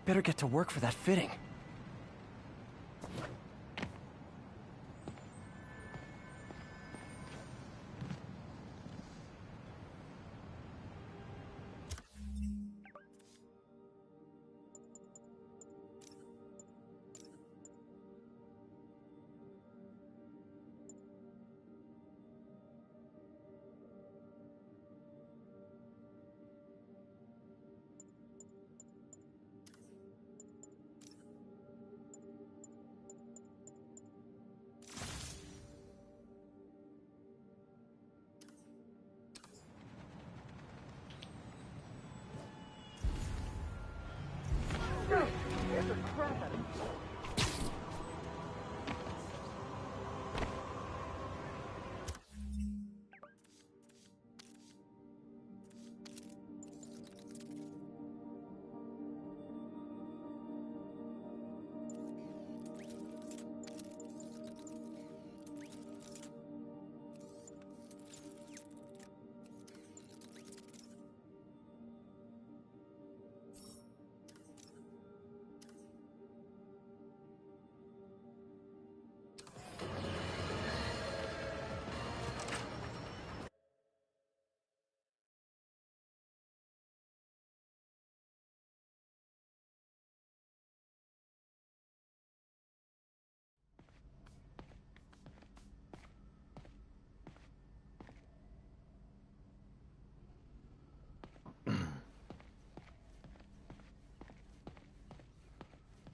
Better get to work for that fitting.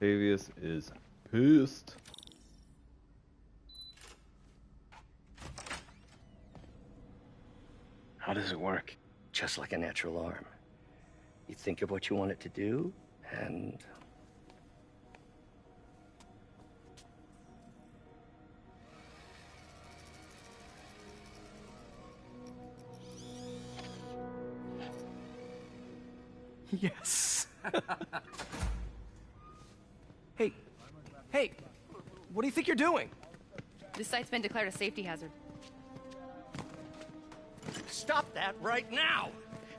Octavius is pissed. How does it work? Just like a natural arm. You think of what you want it to do, and... Yes. Hey, what do you think you're doing? This site's been declared a safety hazard. Stop that right now!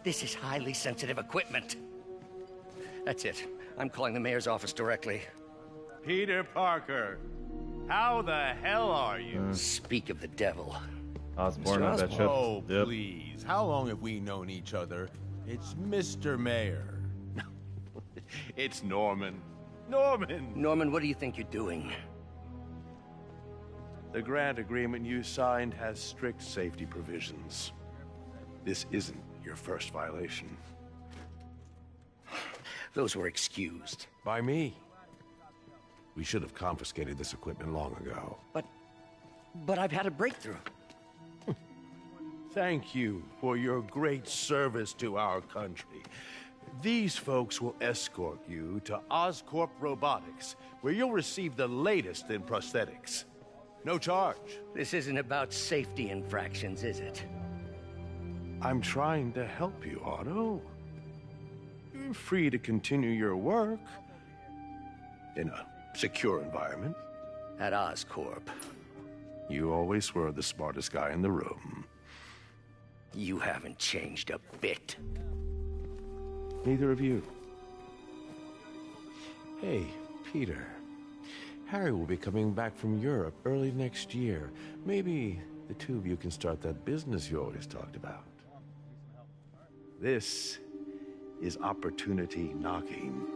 This is highly sensitive equipment. That's it. I'm calling the mayor's office directly. Peter Parker, how the hell are you? Speak of the devil. Osborn, Mr. I bet you. Oh, Yep. please. How long have we known each other? It's Mr. Mayor. It's Norman. Norman, what do you think you're doing? The grant agreement you signed has strict safety provisions. This isn't your first violation. Those were excused. By me. We should have confiscated this equipment long ago. But I've had a breakthrough. Thank you for your great service to our country. These folks will escort you to Oscorp Robotics, where you'll receive the latest in prosthetics. No charge. This isn't about safety infractions, is it? I'm trying to help you, Otto. You're free to continue your work in a secure environment. At Oscorp. You always were the smartest guy in the room. You haven't changed a bit. Neither of you. Hey, Peter. Harry will be coming back from Europe early next year. Maybe the two of you can start that business you always talked about. This is opportunity knocking.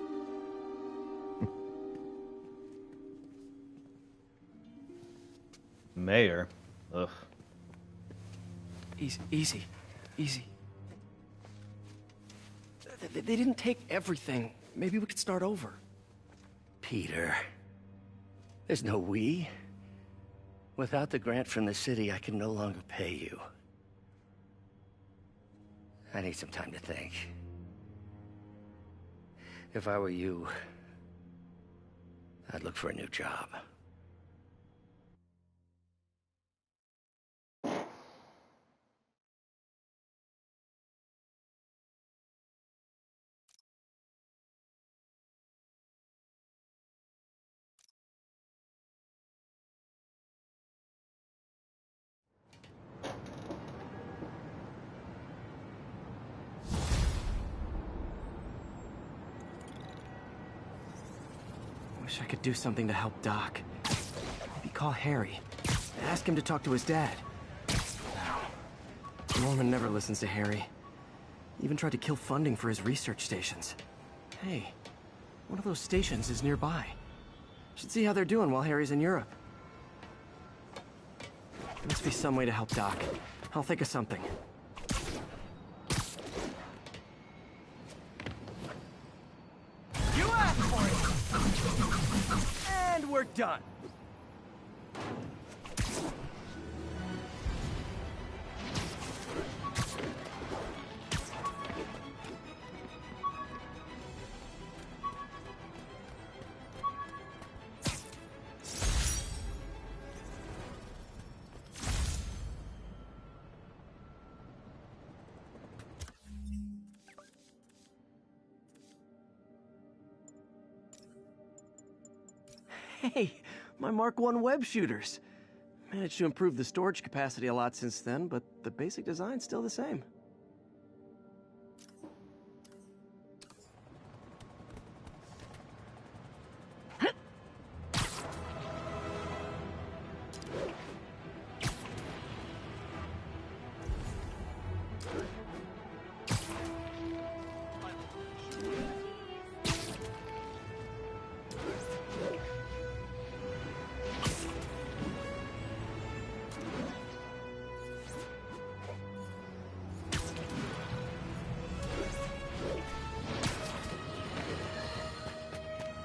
Mayor. Ugh. Easy. They didn't take everything. Maybe we could start over. Peter. There's no we. Without the grant from the city, I can no longer pay you. I need some time to think. If I were you, I'd look for a new job. Wish I could do something to help Doc. Maybe call Harry. Ask him to talk to his dad. No. Norman never listens to Harry. Even tried to kill funding for his research stations. Hey, one of those stations is nearby. Should see how they're doing while Harry's in Europe. There must be some way to help Doc. I'll think of something. You asked for it! And we're done. Hey, my Mark I web shooters. Managed to improve the storage capacity a lot since then, but the basic design's still the same.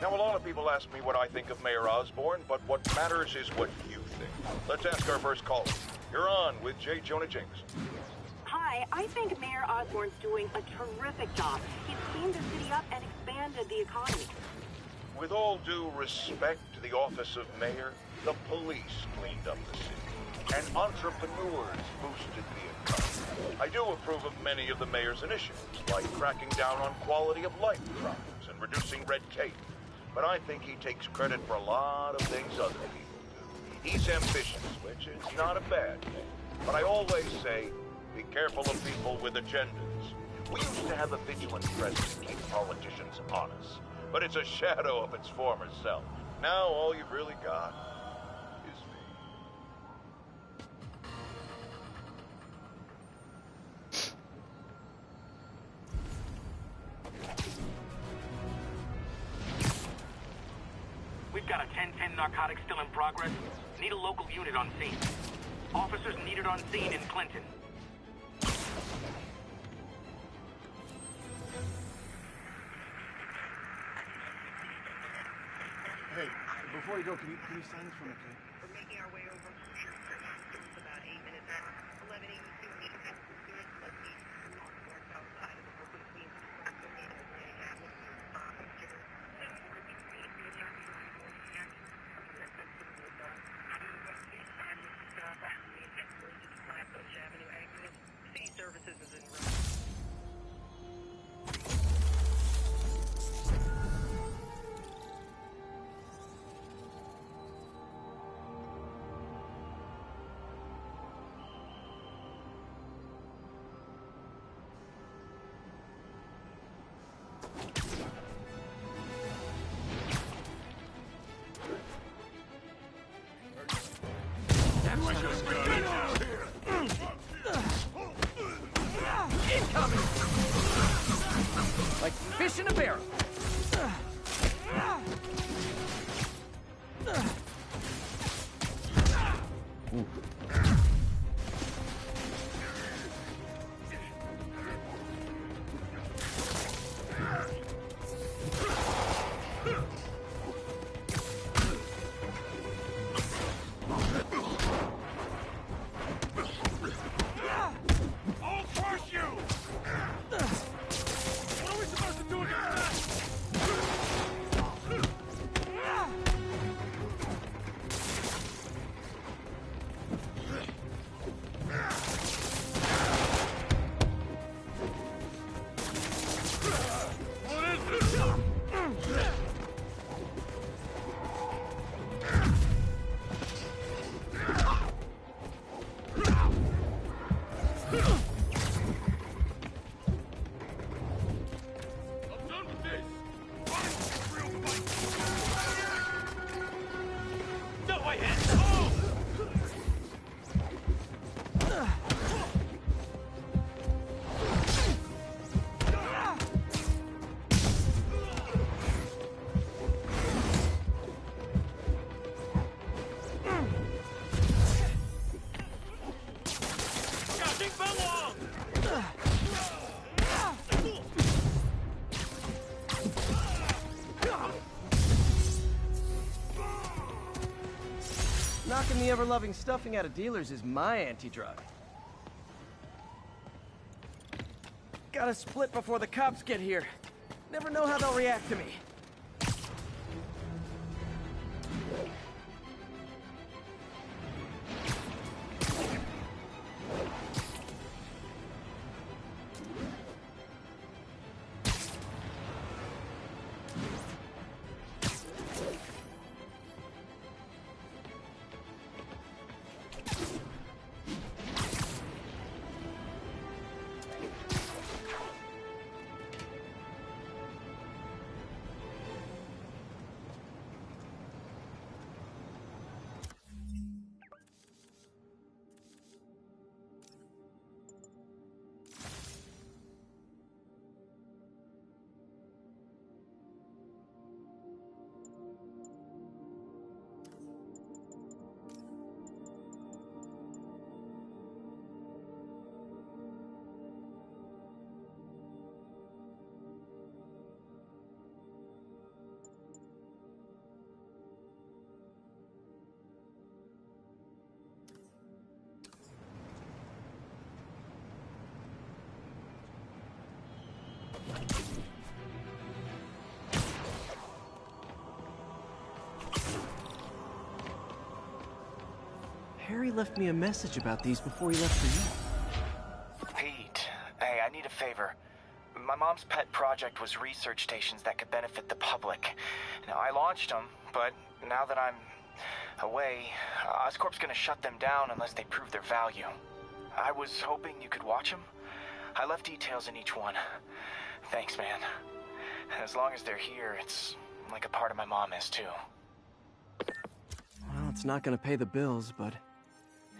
Now, a lot of people ask me what I think of Mayor Osborn, but what matters is what you think. Let's ask our first caller. You're on with J. Jonah Jameson. Hi, I think Mayor Osborn's doing a terrific job. He's cleaned the city up and expanded the economy. With all due respect to the office of mayor, the police cleaned up the city, and entrepreneurs boosted the economy. I do approve of many of the mayor's initiatives, like cracking down on quality of life crimes and reducing red tape. But I think he takes credit for a lot of things other people do. He's ambitious, which is not a bad thing. But I always say, be careful of people with agendas. We used to have a vigilant press to keep politicians honest, but it's a shadow of its former self. Now all you've really got is me. We've got a 10-10 narcotics still in progress. Need a local unit on scene. Officers needed on scene in Clinton. Hey, before you go, can you sign this for me, okay? We're making our way over from here. It's about 8 minutes out. 1182 meters. Let's see. North outside of the Brooklyn Queens. City services is in route. Knocking the ever-loving stuffing out of dealers is my anti-drug. Gotta split before the cops get here. Never know how they'll react to me. Harry left me a message about these before he left for you. Pete, hey, I need a favor. My mom's pet project was research stations that could benefit the public. Now, I launched them, but now that I'm away, Oscorp's gonna shut them down unless they prove their value. I was hoping you could watch them. I left details in each one. Thanks, man. As long as they're here, it's like a part of my mom is, too. Well, it's not gonna pay the bills, but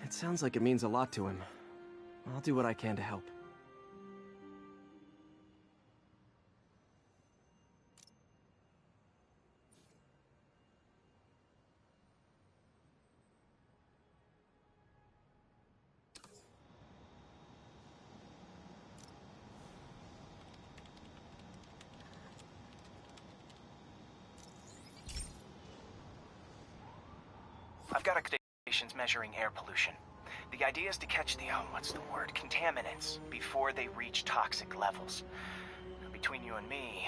it sounds like it means a lot to him. I'll do what I can to help. I've got a stations measuring air pollution. The idea is to catch the, contaminants before they reach toxic levels. Between you and me,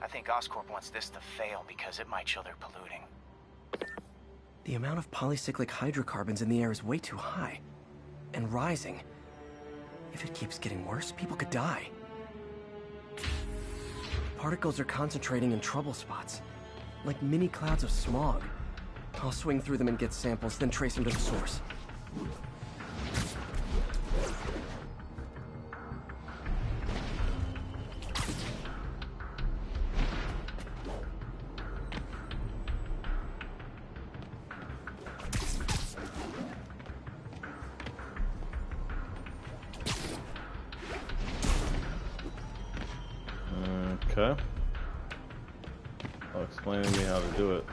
I think Oscorp wants this to fail because it might show they're polluting. The amount of polycyclic hydrocarbons in the air is way too high. And rising. If it keeps getting worse, people could die. Particles are concentrating in trouble spots, like mini clouds of smog. I'll swing through them and get samples, then trace them to the source. Okay. Explain to me how to do it.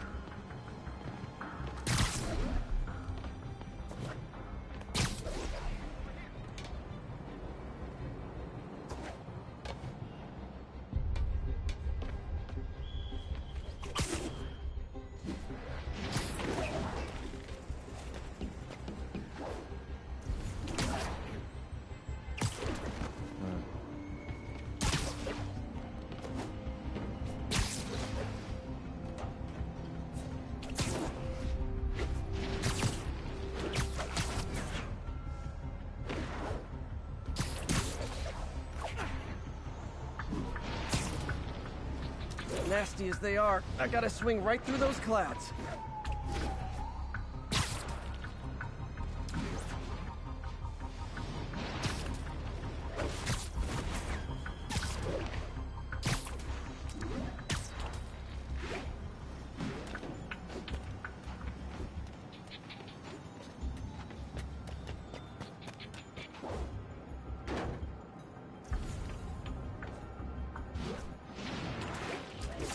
Nasty as they are, I gotta swing right through those clouds.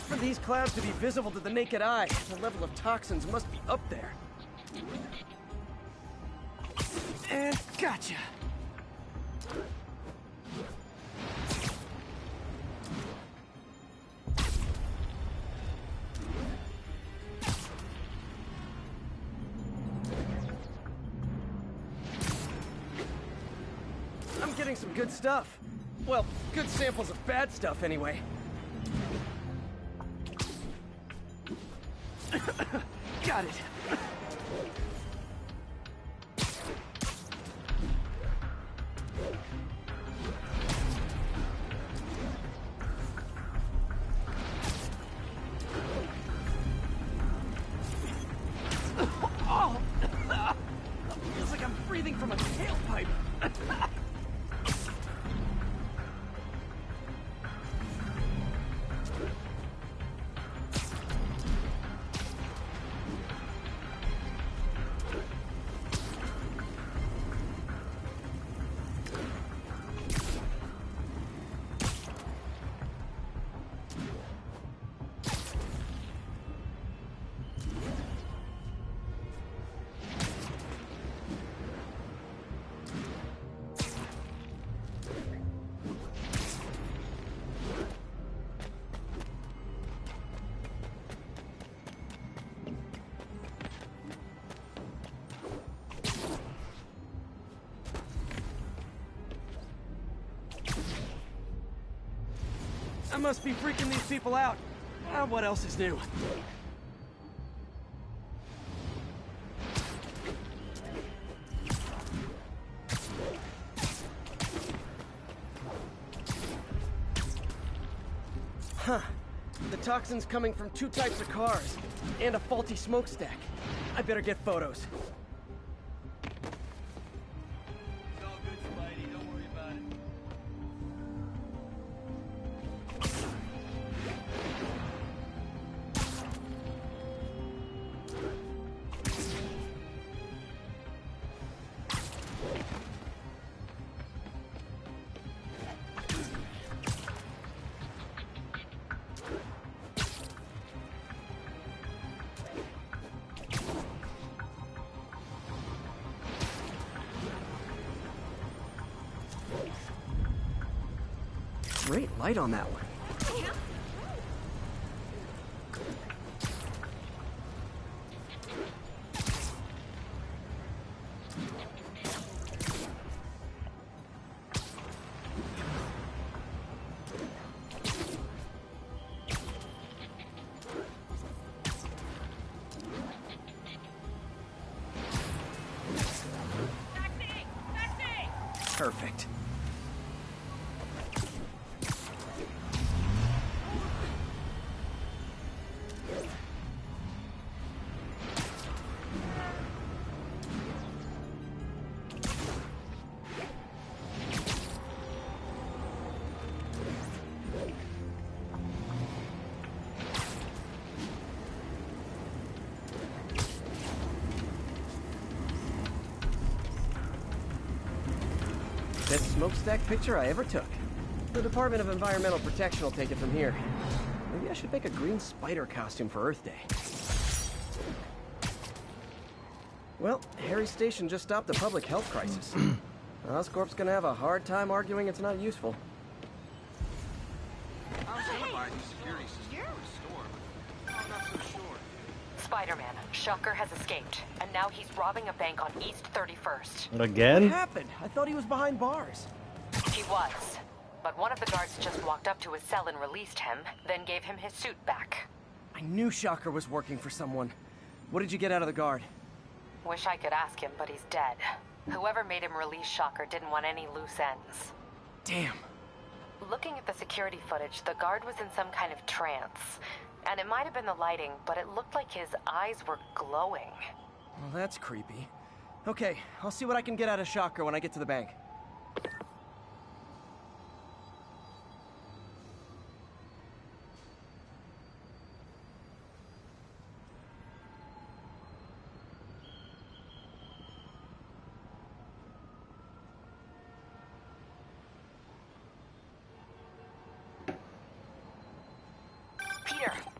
For these clouds to be visible to the naked eye, the level of toxins must be up there. And gotcha! getting some good stuff. Well, good samples of bad stuff, anyway. Got it. Oh! Feels like I'm breathing from a tailpipe. I must be freaking these people out. What else is new? Huh. The toxin's coming from 2 types of cars, and a faulty smokestack. I better get photos. It's all good, Spidey. Don't worry about it. Great light on that one. Perfect. Best smokestack picture I ever took. The Department of Environmental Protection will take it from here. Maybe I should make a green spider costume for Earth Day. Well, Harry's station just stopped a public health crisis. Oscorp's gonna have a hard time arguing it's not useful. Spider-Man, Shocker has escaped, and now he's robbing a bank on East 31st. Again? What happened? I thought he was behind bars. He was, but one of the guards just walked up to his cell and released him, then gave him his suit back. I knew Shocker was working for someone. What did you get out of the guard? Wish I could ask him, but he's dead. Whoever made him release Shocker didn't want any loose ends. Damn. Looking at the security footage, the guard was in some kind of trance. And it might have been the lighting, but it looked like his eyes were glowing. Well, that's creepy. Okay, I'll see what I can get out of Shocker when I get to the bank.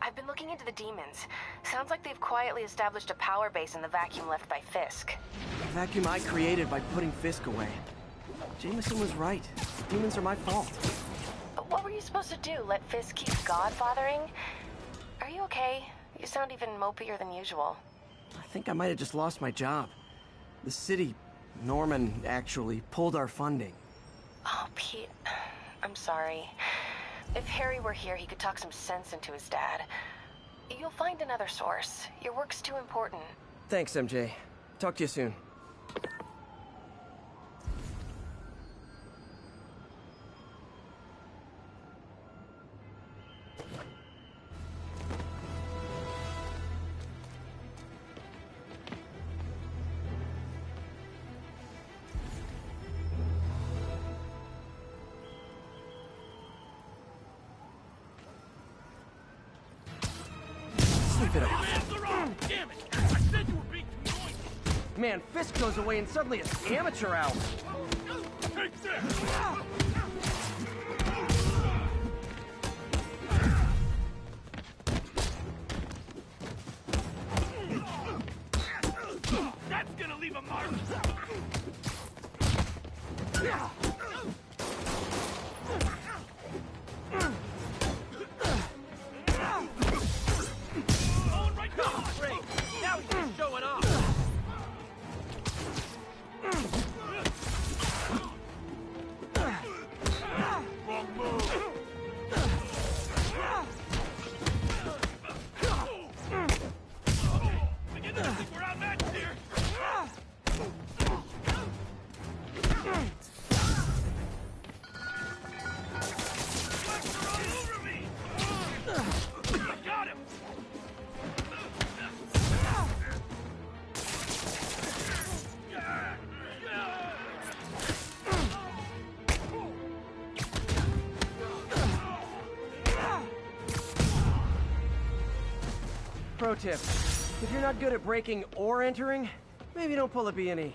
I've been looking into the demons. Sounds like they've quietly established a power base in the vacuum left by Fisk. The vacuum I created by putting Fisk away. Jameson was right. The demons are my fault. But what were you supposed to do? Let Fisk keep godfathering? Are you okay? You sound even mopier than usual. I think I might have just lost my job. The city, Norman, actually, pulled our funding. Pete, I'm sorry. If Harry were here, he could talk some sense into his dad. You'll find another source. Your work's too important. Thanks, MJ. Talk to you soon. Sleep it off. Damn it! I said you were being too noisy! Man, Fisk goes away and suddenly it's amateur hour. Take this! That's gonna leave a mark! Going right down! Great! Now he's just showing off! Wrong move! Begin to think we're outmatched here! Flex are all over me! I got him! Pro tip, if you're not good at breaking or entering, maybe don't pull a B&E.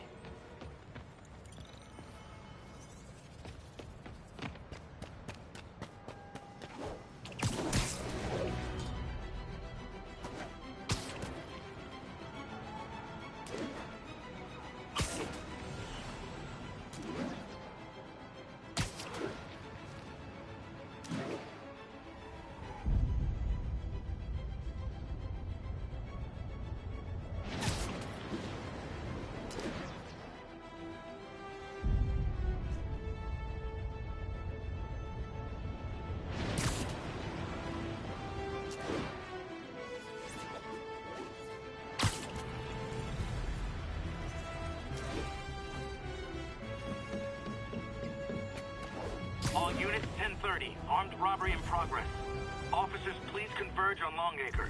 All units 1030. Armed robbery in progress. Officers, please converge on Longacre.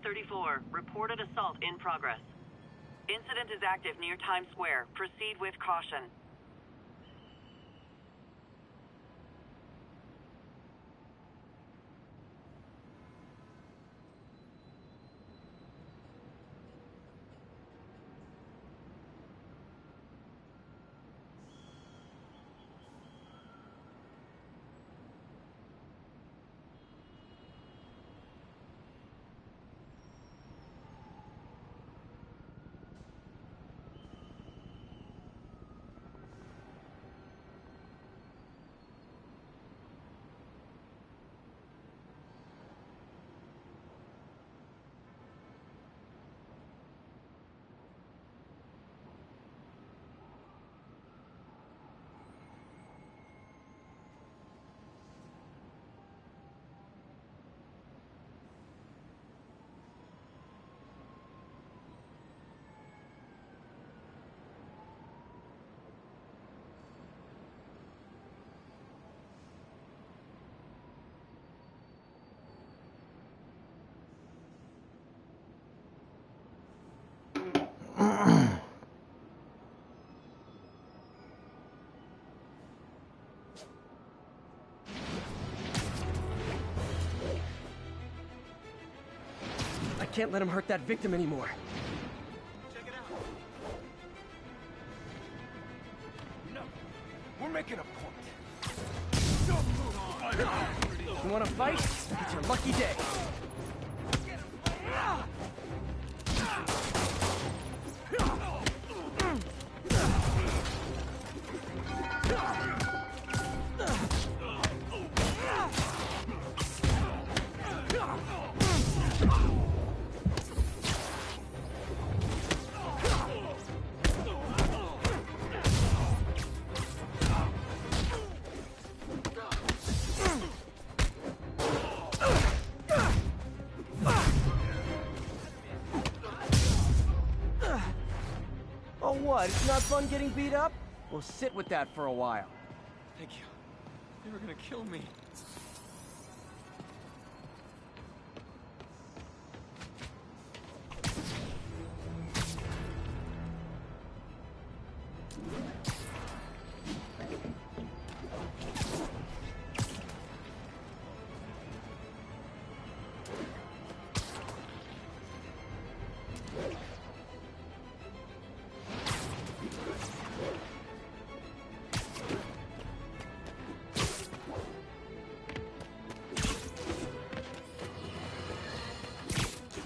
.34. Reported assault in progress. Incident is active near Times Square. Proceed with caution. can't let him hurt that victim anymore. Check it out. No, we're making a point. You wanna fight? It's your lucky day. Oh what, it's not fun getting beat up? We'll sit with that for a while. Thank you. They were gonna kill me.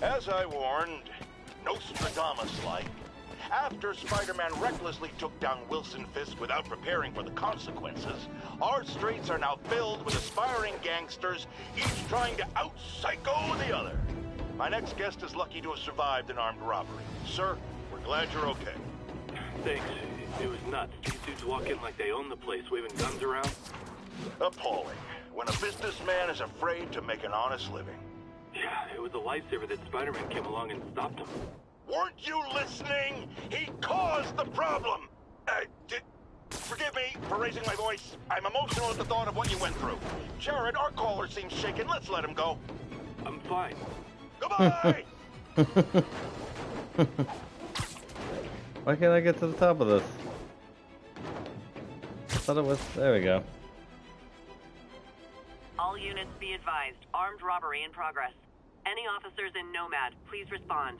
As I warned, Nostradamus-like, after Spider-Man recklessly took down Wilson Fisk without preparing for the consequences, our streets are now filled with aspiring gangsters, each trying to out-psycho the other. My next guest is lucky to have survived an armed robbery. Sir, we're glad you're okay. Thanks. It was nuts. These dudes walk in like they own the place, waving guns around. Appalling. When a businessman is afraid to make an honest living. Yeah, it was a lifesaver that Spider-Man came along and stopped him. Weren't you listening? He caused the problem! Forgive me for raising my voice. I'm emotional at the thought of what you went through. Jared, our caller seems shaken. Let's let him go. I'm fine. Goodbye! Why can't I get to the top of this? I thought it was... There we go. All units be advised. Armed robbery in progress. Any officers in Nomad, please respond.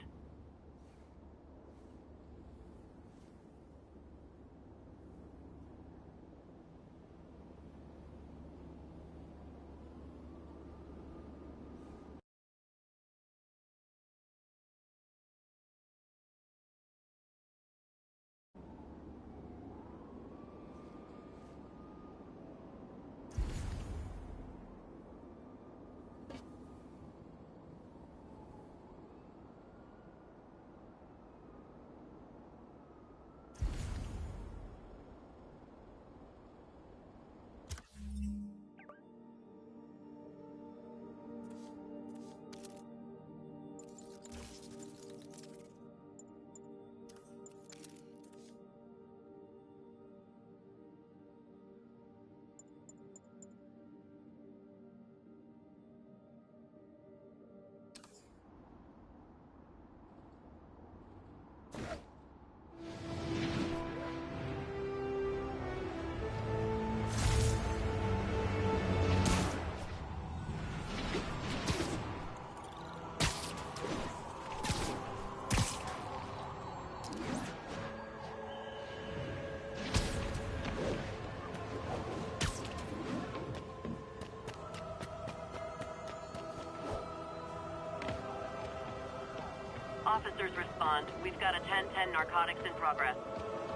Officers respond. We've got a 10-10 narcotics in progress.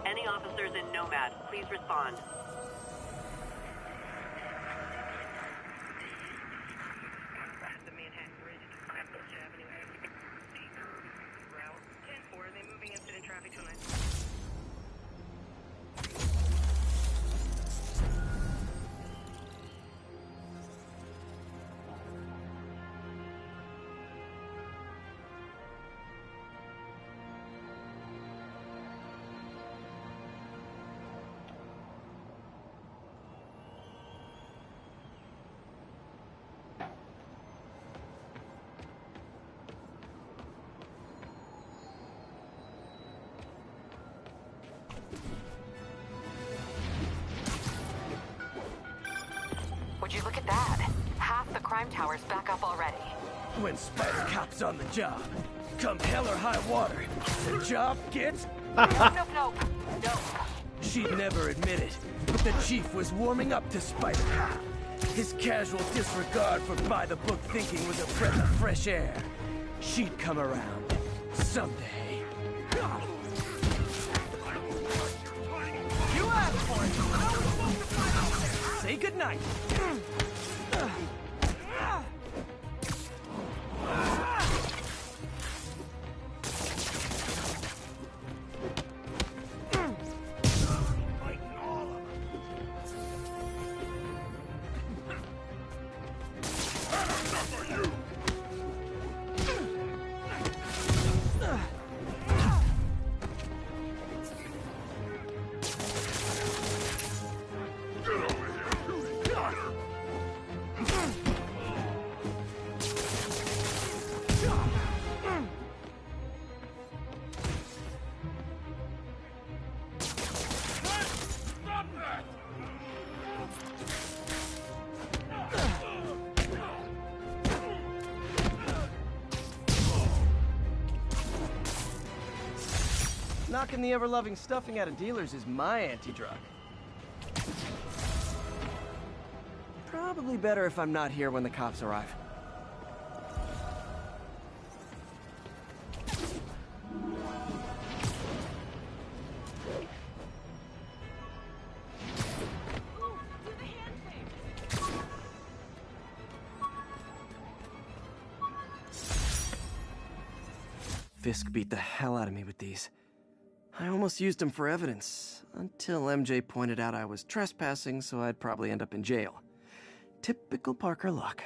Any officers in Nomad, please respond. The Manhattan Bridge, Beach Avenue, route 10-4. Are they moving incident traffic to 9? Would you look at that? Half the crime tower's back up already. When Spider Cop's on the job, come hell or high water, the job gets... No. She'd never admit it, but the Chief was warming up to Spider Cop. His casual disregard for by-the-book thinking was a breath of fresh air. She'd come around someday. You asked for it. Say goodnight. Knocking the ever-loving stuffing out of dealers is my anti-drug. Probably better if I'm not here when the cops arrive. Fisk beat the hell out of me with these. I almost used them for evidence, until MJ pointed out I was trespassing, so I'd probably end up in jail. Typical Parker luck.